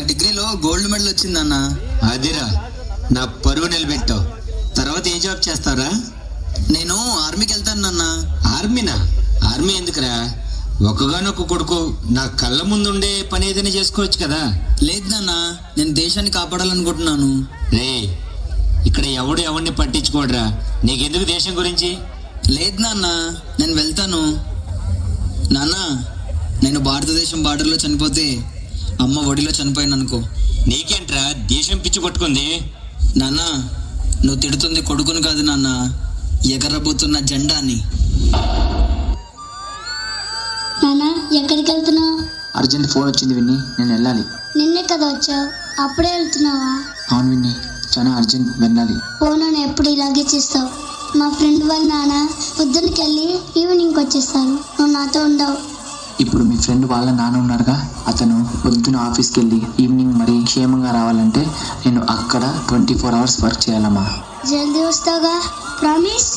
నాకు డిగ్రీలో gold medal వచ్చిందన్న. అదిరా నా పరువు నిలబెట్టావు. తర్వాత ఏ జాబ్ చేస్తావురా? నేను ఆర్మీకి వెళ్తాను నాన్న. ఆర్మీనా? ఆర్మీ ఎందుకురా? ఒక్కగానొక్క కొడుకు, నా కళ్ళ ముందుండే పని ఏదైనా చేసుకోవచ్చు కదా. లేదు నాన్న, నేను దేశాన్ని కాపాడాలనుకుంటున్నాను. రే, ఇక్కడ ఎవడు ఎవరిని పట్టించుకోడరా. నీకెందుకు దేశం గురించి? లేదు నాన్న, నేను వెళ్తాను. నాన్న, నేను భారతదేశం బార్డర్లో చనిపోతే అమ్మ ఒడిలో చనిపోయాను అనుకో. నీకేంట్రా దేశం పిచ్చి పట్టుకుంది? నాన్న, నువ్వు తిడుతుంది కొడుకుని కాదు నాన్న, ఎగరబోతున్న జెండాని. నాన్న, ఎక్కడికి వెళ్తున్నావు? అర్జెంట్ ఫోన్ వచ్చింది విన్ని, నేను వెళ్ళాలి. నిన్నే కదా వచ్చావు, అప్పుడే వెళ్తున్నావా? అవును విన్ని, చాలా అర్జెంట్, వెళ్ళాలి. ఫోన్ ఎప్పుడు ఇలాగే చేస్తావు. మా ఫ్రెండ్ వాళ్ళ నాన్న పొద్దున్నకి వెళ్ళి ఈవినింగ్ వచ్చేస్తారు. నువ్వు నాతో ఉండవు. ఇప్పుడు మీ ఫ్రెండ్ వాళ్ళ నాన్న ఉన్నారుగా, అతను పొద్దున ఆఫీస్కి వెళ్ళి ఈవినింగ్ మరి క్షేమంగా రావాలంటే నేను అక్కడ 24 hours వర్క్ చేయాలమ్మా. జల్దీ వస్తావుగా, ప్రామిస్?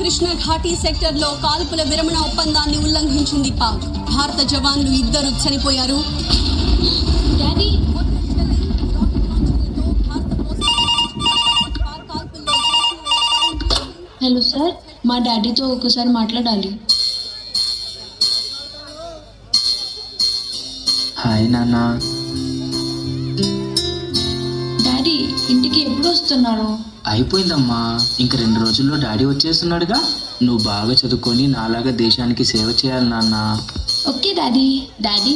కృష్ణ ఘాటీ సెక్టర్లో కాల్పుల విరమణ ఒప్పందాన్ని ఉల్లంఘించింది పాక్. భారత జవాన్లు 2 చనిపోయారు. హలో సార్, మా డాడీతో ఒకసారి మాట్లాడాలి. హాయ్ నాన్న. డాడీ, ఇంటికి ఎప్పుడు వస్తున్నారు? అయిపోయిందమ్మా, ఇంక 2 రోజుల్లో డాడీ వచ్చేస్తున్నాడుగా. నువ్వు బాగా చదువుకొని నాలాగా దేశానికి సేవ చేయాలి నాన్న. Okay daddy. డాడీ,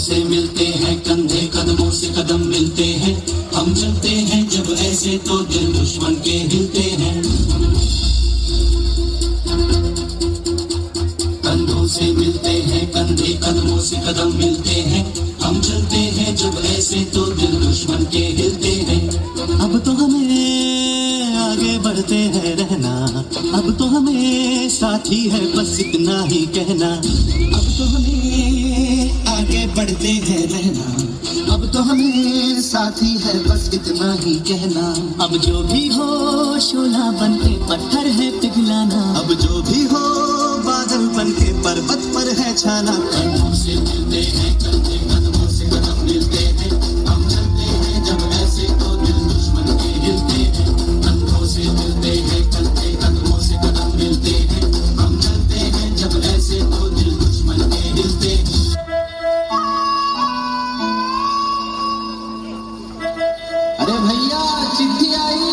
से मिलते हैं, कंधे कदमों से कदम मिलते हैं, हम चलते हैं जब ऐसे तो दिल दुश्मन के हिलते हैं। कंधों से मिलते हैं, कंधे कदमों से कदम मिलते हैं, हम चलते हैं जब ऐसे तो दिल दुश्मन के हिलते हैं। अब तो हमें आगे बढ़ते हैं रहना, अब तो हमें साथी है बस इतना ही कहना। अब तो हमें आगे बढ़ते हैं रहना, अब तो हमें हमें साथी है बस इतना ही कहना। अब जो भी हो शोला बन के पत्थर है पिघलाना। अब जो भी हो बादल बन के पर्वत पर है छाना। कदमों से मिलते हैं चलते कदमों से कदम मिलते हैं। हम चलते हैं जब ऐसे तो दिल दुश्मन के हिलते हैं। कदमों से मिलते हैं चलते कदमों से कदम मिलते हैं। हम चलते हैं जब ऐसे तो दिल दुश्मन के हिलते हैं। अरे भैया चिट्ठी आई।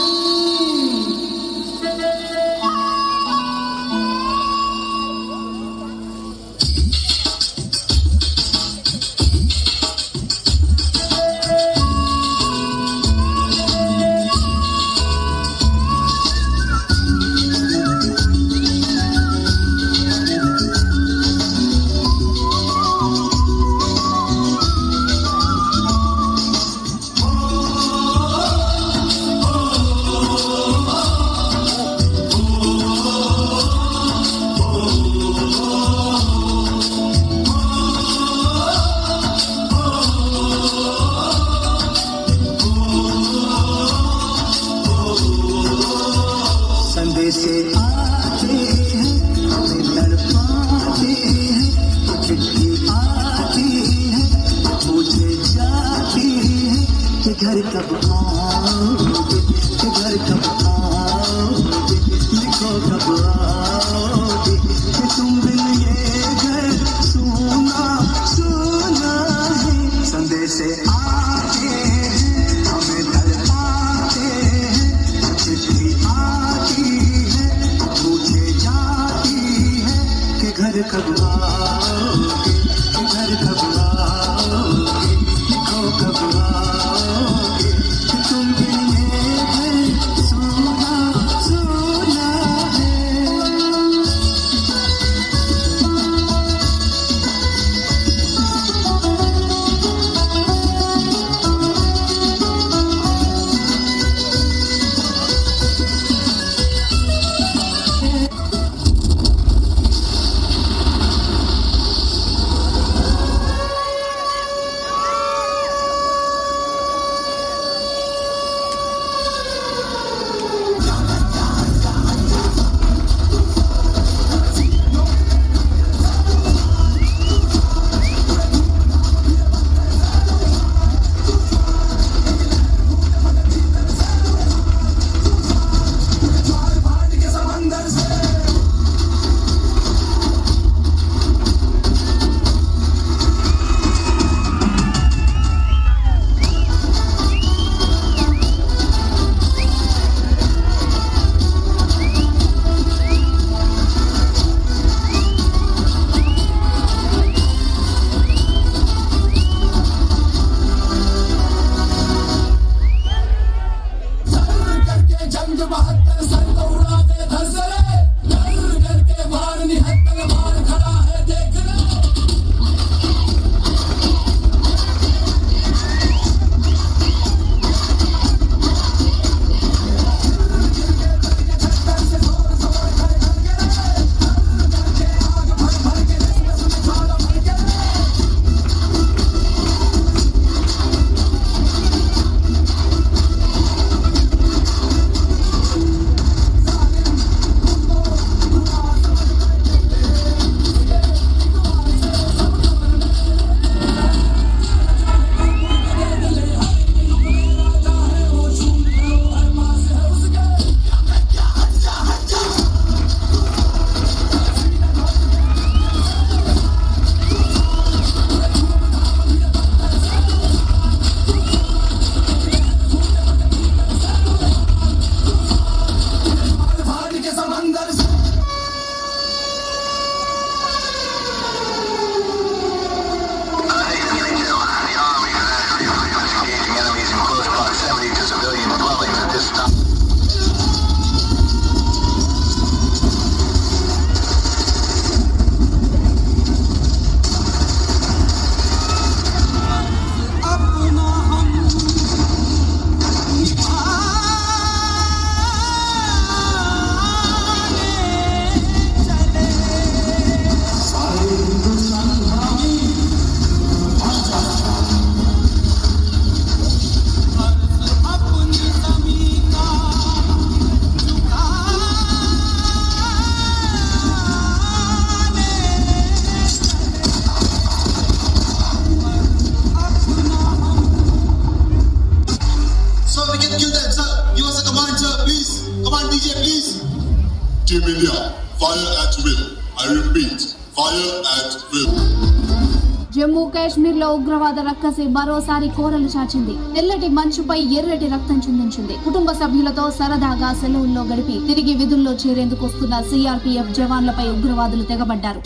संदेशे आते हैं हमें तड़पाते हैं। चिट्ठी आती है पूछे जाती है कि घर कब आओगे, कि घर कब आओगे। लिखो कब आओगे कि तुम बिन ये घर सुना सुना है। संदेशे आते हैं हमें तड़पाते हैं। चिट्ठी आती है पूछे जाती है कि घर कब आओगे, कि घर कब आओगे। लिखो कब आओगे कि तुम बिन ये घर सुना सुना है। Team India, fire at will. I repeat, fire at will. Jammu Kashmir లో ఉగ్రవాద రక్కసి మరోసారి కోరలు చాచింది. తెల్లటి మంచుపై ఎర్రటి రక్తం చిందించింది. కుటుంబ సభ్యులతో సరదాగా సెలవుల్లో గడిపి తిరిగి విధుల్లో చేరేందుకు వస్తున్న సిఆర్పీఎఫ్ జవాన్లపై ఉగ్రవాదులు తెగబడ్డారు.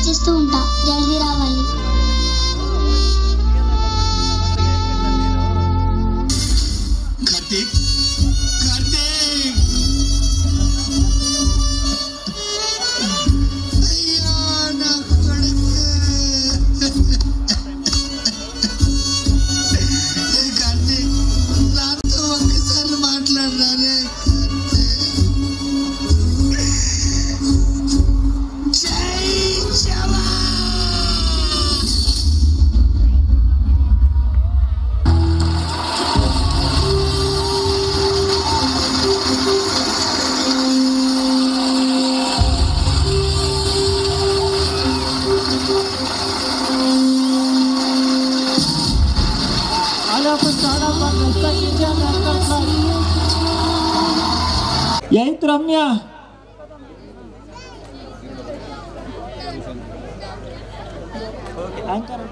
చేస్తూ ఉంటా, జల్దీ రావాలి. కార్తీక్, కార్తీక్, అయ్యో నా కొడుకు. కార్తీక్, నాతో ఒక్కసారి మాట్లాడరానే. ఏంటి రమ్య యాంకర్